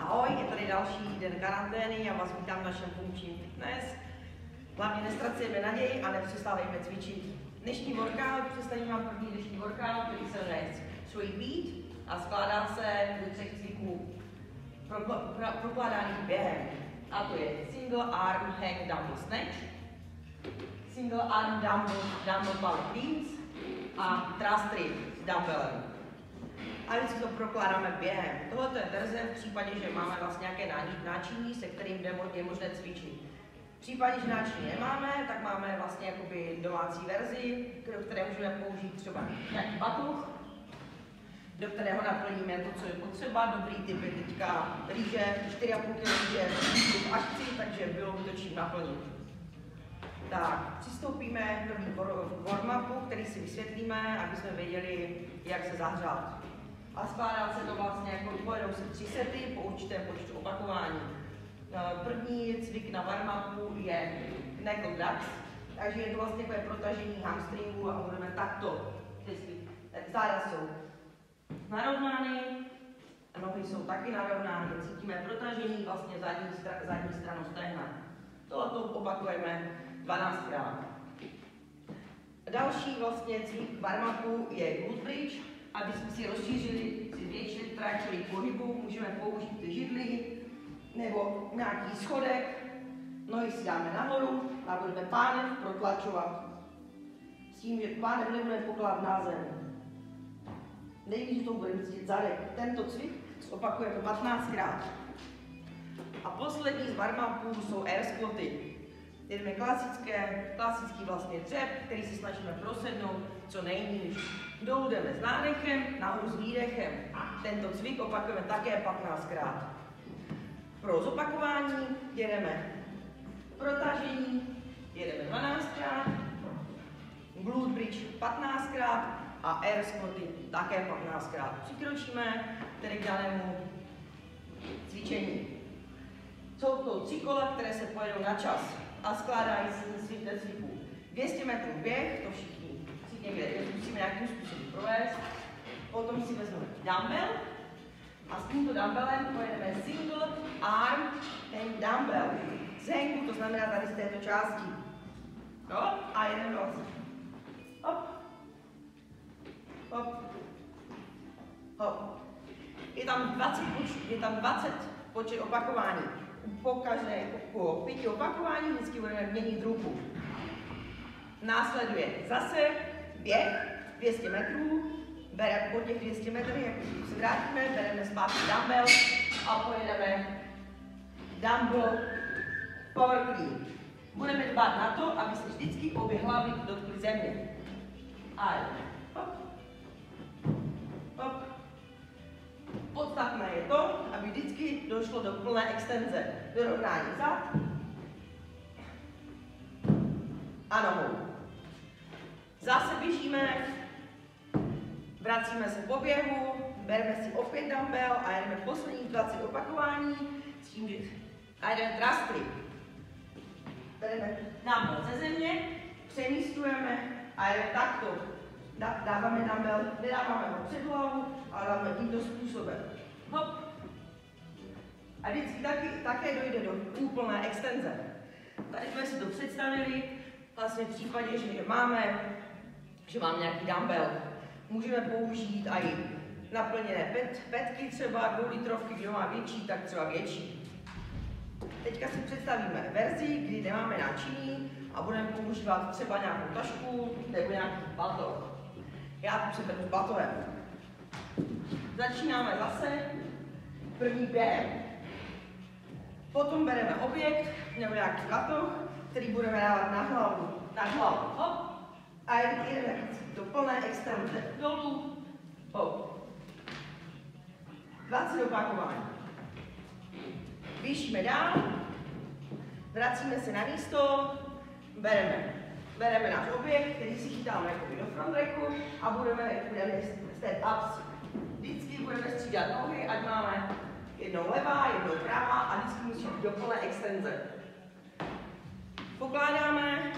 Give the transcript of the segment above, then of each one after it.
Ahoj, je tady další den karantény, já vás vítám v našem funkčním fitness. Hlavně nestracejme naději a nepřestávejme cvičit. Dnešní workout, představím vám první dnešní workout, který se jmenuje Sweet Beat a skládá se do 3 cviků prokládaných během. A to je Single Arm Hang Dumbbell Snatch, Single Arm Dumbbell Power Cleans a Thrust Strip s dumbbellem. A vždycky to prokládáme během. Tohle je verze v případě, že máme vlastně nějaké náčiní, se kterým je možné cvičit. V případě, že náčiní nemáme, tak máme vlastně jakoby domácí verzi, které můžeme použít třeba nějaký batuh, do kterého naplníme to, co je potřeba. Dobrý typ je teďka rýže, 4,5 kg rýže v akci, takže bylo by to čím naplnit. Tak, přistoupíme k první warm-upu, který si vysvětlíme, aby jsme věděli, jak se zahřát. A skládá se to vlastně jako pojedou se 3 sety po určitém počtu opakování. První cvik na warm-upu je knuckle ducks, takže je to vlastně takové protažení hamstringu a budeme takto. Záda jsou narovnány, nohy jsou taky narovnány, cítíme protažení vlastně zadní stranu stehna. Tohle opakujeme 12krát. Další vlastně cvik warm-upu je glute bridge. Aby jsme si rozšířili, si zvětšili trajektorii pohybu, můžeme použít židli nebo nějaký schodek. Nohy si dáme nahoru a budeme pánev protlačovat. S tím, že pánev nebudeme pokládat na zem. Nejvíc to budeme cítit zadek. Tento cvik opakujeme 15krát. A poslední z warm-upů jsou air squaty. Jdeme klasický vlastně dřep, který se snažíme prosednout co nejníž. Dolů jdeme s nádechem, nahoru s výdechem. Tento cvik opakujeme také 15krát. Pro zopakování jedeme protažení, jedeme 12krát, glute bridge 15krát a air squaty také 15krát. Přikročíme tedy k danému cvičení. Jsou to 3 kola, které se pojedou na čas a skládají se ze svých cviků. 200 metrů běh, to všichni někde musíme nějakým způsobem provést. Potom si vezmeme dumbbell a s tímto dumbbellem pojedeme single arm hang dumbbell. Z hangu, to znamená tady z této části. No, a jedeme vlastně. Hop, hop, hop. Je tam 20 počet opakování. Po 5 opakování vždycky budeme měnit ruku. Následuje zase běh 200 metrů, po těch 200 metrů, jak se vrátíme, bereme zpátky dumbbell a pojedeme dumbbell power clean. Budeme dbát na to, aby se vždycky obě hlavy dotkly země. A hop, hop. Podstatné je to, aby vždycky došlo do plné extenze, vyrovnání zad a nohou. Zase běžíme, vracíme se po běhu, bereme si opět dumbbell a jedeme posledních 20 opakování s tím, že a jdeme thrust strip. Bereme dumbbell ze země, přemístujeme a jdeme takto. Dáváme dumbbell, nedáváme ho před hlavu, ale dáváme tímto způsobem. Hop. A vždycky také dojde do úplné extenze. Tady jsme si to představili, vlastně v případě, že máme nějaký dumbbell. Můžeme použít i naplněné petky, třeba 2 litrovky, kdo má větší, tak třeba větší. Teďka si představíme verzi, kdy nemáme náčiní a budeme používat třeba nějakou tašku nebo nějaký batoh. Já to přeberu s batohem. Začínáme zase první během. Potom bereme objekt nebo nějaký batoh, který budeme dávat na hlavu. Hop. A jdeme do plné extenze. Dolů. Hop. 20 opakování. Běžíme dál. Vracíme se na místo. Bereme náš objekt, který si chytáme do front racku a budeme stand ups. Vždycky budeme střídat nohy, ať máme jednou levá, jednou pravá a vždycky musí být do plné extenze. Pokládáme,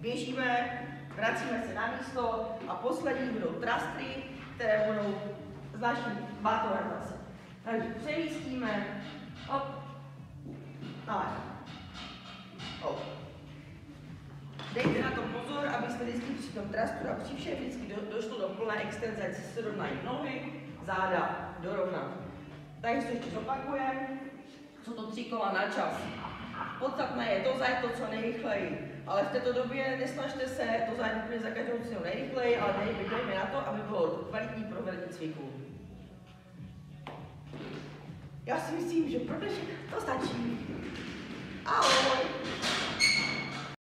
běžíme, vracíme se na místo a poslední budou thrustry, které budou s naším batohem zase. Takže přemístíme při tom trastu a při všem vždycky došlo do plné extenze, ať se srovnají nohy, záda, dorovnat. Takže to ještě zopakujeme. Jsou to 3 kola na čas. Podstatné je to zajet to co nejrychleji. Ale v této době nesnažte se to zajet úplně za každou cenu nejrychleji, ale dejme na to, aby bylo kvalitní provedení cviku. Já si myslím, že pro dnešek to stačí. Ahoj!